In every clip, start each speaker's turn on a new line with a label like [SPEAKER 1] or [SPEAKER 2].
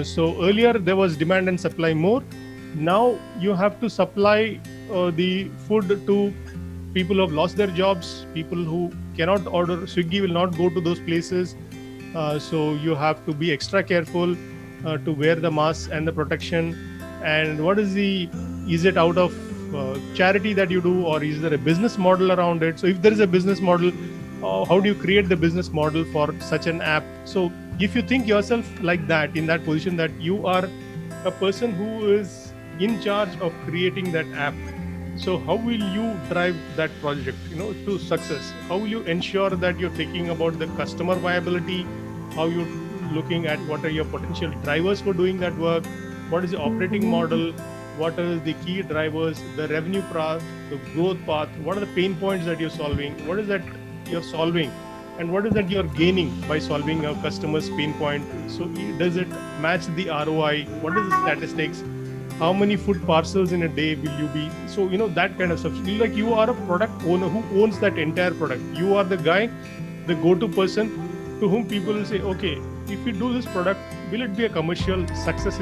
[SPEAKER 1] So earlier there was demand and supply more. Now you have to supply the food to people who have lost their jobs, people who cannot order. Swiggy will not go to those places. So you have to be extra careful to wear the mask and the protection. And what is it out of charity that you do, or is there a business model around it? So if there is a business model, how do you create the business model for such an app? So if you think yourself like that, in that position, that you are a person who is in charge of creating that app, so how will you drive that project, to success? How will you ensure that you're thinking about the customer viability? How you're looking at what are your potential drivers for doing that work? What is the operating model? What are the key drivers, the revenue path, the growth path? What are the pain points that you're solving? What is that you're solving? And what is that you're gaining by solving a customer's pain point? So does it match the ROI? What is the statistics? How many food parcels in a day will you be? So, that kind of stuff. Like, you are a product owner who owns that entire product. You are the guy, the go-to person to whom people will say, okay, if we do this product, will it be a commercial success?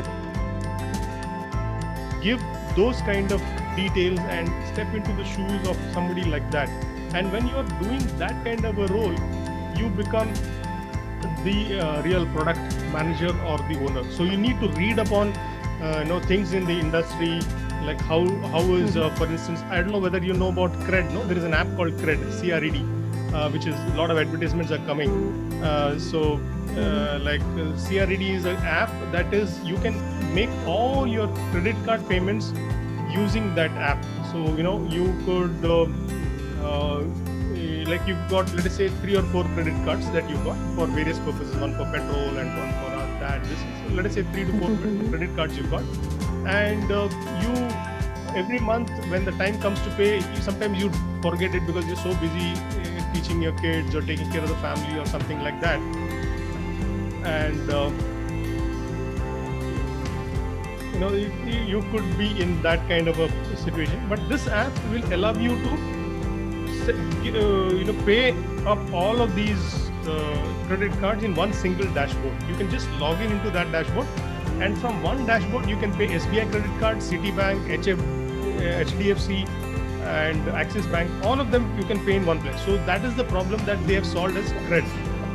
[SPEAKER 1] Give those kind of details and step into the shoes of somebody like that. And when you're doing that kind of a role, you become the real product manager or the owner. So you need to read upon things in the industry, like how is for instance, I don't know whether you know about Cred. No, there is an app called Cred, CRED, which is a lot of advertisements are coming. CRED is an app that is, you can make all your credit card payments using that app. So you could like, you've got, let us say, 3 or 4 credit cards that you've got for various purposes, one for petrol and one for that. So let us say 3 to 4 credit cards you've got, and you every month when the time comes to pay, sometimes you forget it because you're so busy teaching your kids or taking care of the family or something like that. And you could be in that kind of a situation, but this app will allow you to pay up all of these credit cards in one single dashboard. You can just log into that dashboard, and from one dashboard you can pay SBI credit card, Citibank, HDFC and Axis Bank. All of them you can pay in one place. So that is the problem that they have solved as Cred.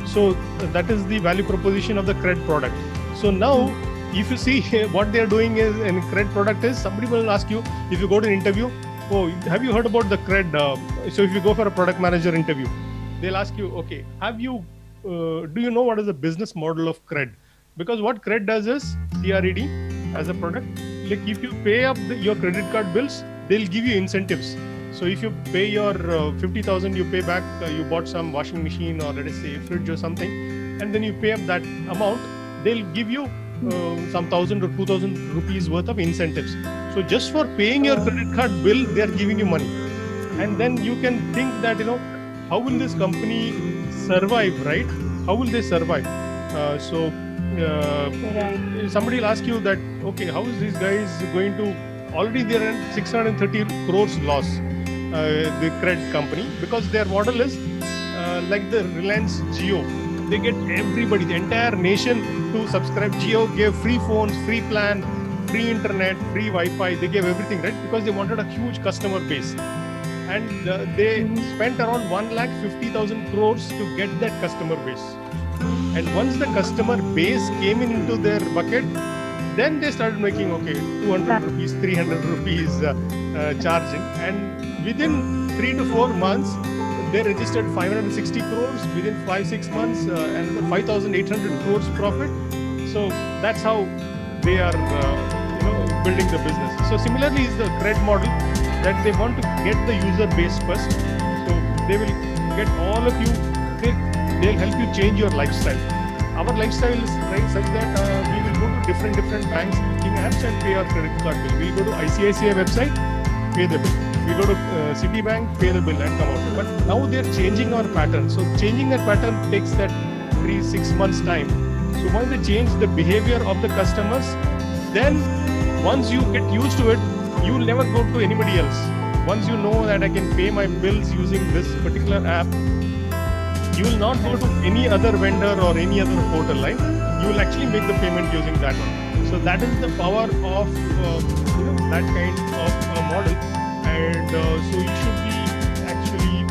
[SPEAKER 1] So that is the value proposition of the Cred product. So now if you see what they are doing is, in Cred product is, somebody will ask you, if you go to an interview, oh, have you heard about the Cred? So if you go for a product manager interview, they'll ask you, okay, do you know what is the business model of Cred? Because what Cred does is, CRED as a product, like, if you pay up your credit card bills, they'll give you incentives. So if you pay your 50,000, you pay back, you bought some washing machine or let us say a fridge or something, and then you pay up that amount, they'll give you some 1,000 or 2,000 rupees worth of incentives. So just for paying your credit card bill, they are giving you money. And then you can think that, how will this company survive, right? How will they survive? Somebody will ask you that, okay, how is these guys going to, already they're in 630 crores loss, the Cred company, because their model is like the Reliance Jio. They get everybody, the entire nation to subscribe. Jio gave free phones, free plan, free internet, free Wi-Fi. They gave everything, right? Because they wanted a huge customer base. And they spent around 1,50,000 crores to get that customer base. And once the customer base came into their bucket, then they started making, 200 rupees, 300 rupees charging. And within 3 to 4 months, they registered 560 crores within 5-6 months and 5,800 crores profit. So that's how they are building the business. So similarly is the Cred model, that they want to get the user base first. So they will get all of you, they'll help you change your lifestyle. Our lifestyle is such that we will go to different banks, banking apps, and pay our credit card bill. We'll go to ICICI website, pay the bill. We go to Citibank, pay the bill and come out. But now they're changing our pattern. So changing that pattern takes that 3-6 months time. So once they change the behavior of the customers, then once you get used to it, you will never go to anybody else. Once you know that I can pay my bills using this particular app, you will not go to any other vendor or any other portal, right? you will actually make the payment using that one. So that is the power of that kind of model, and so you should be actually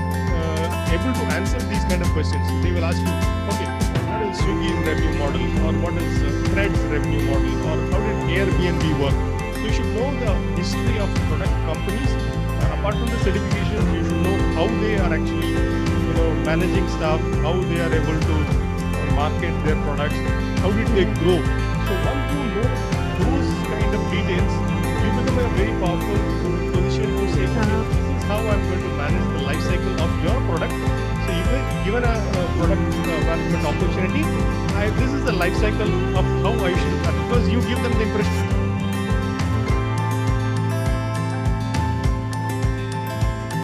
[SPEAKER 1] able to answer these kind of questions. They will ask you, okay, what is Swiggy's revenue model, or what is Thread's revenue model, or how did Airbnb work? So you should know the history of product companies. Apart from the certification, you should know how they are actually managing stuff, how they are able to market their products, how did they grow. So once you know those kind of details, you become a very powerful position to say, okay, this is how I'm going to manage the life cycle of your product. So given a product management opportunity, this is the life cycle of how I should, because you give them the impression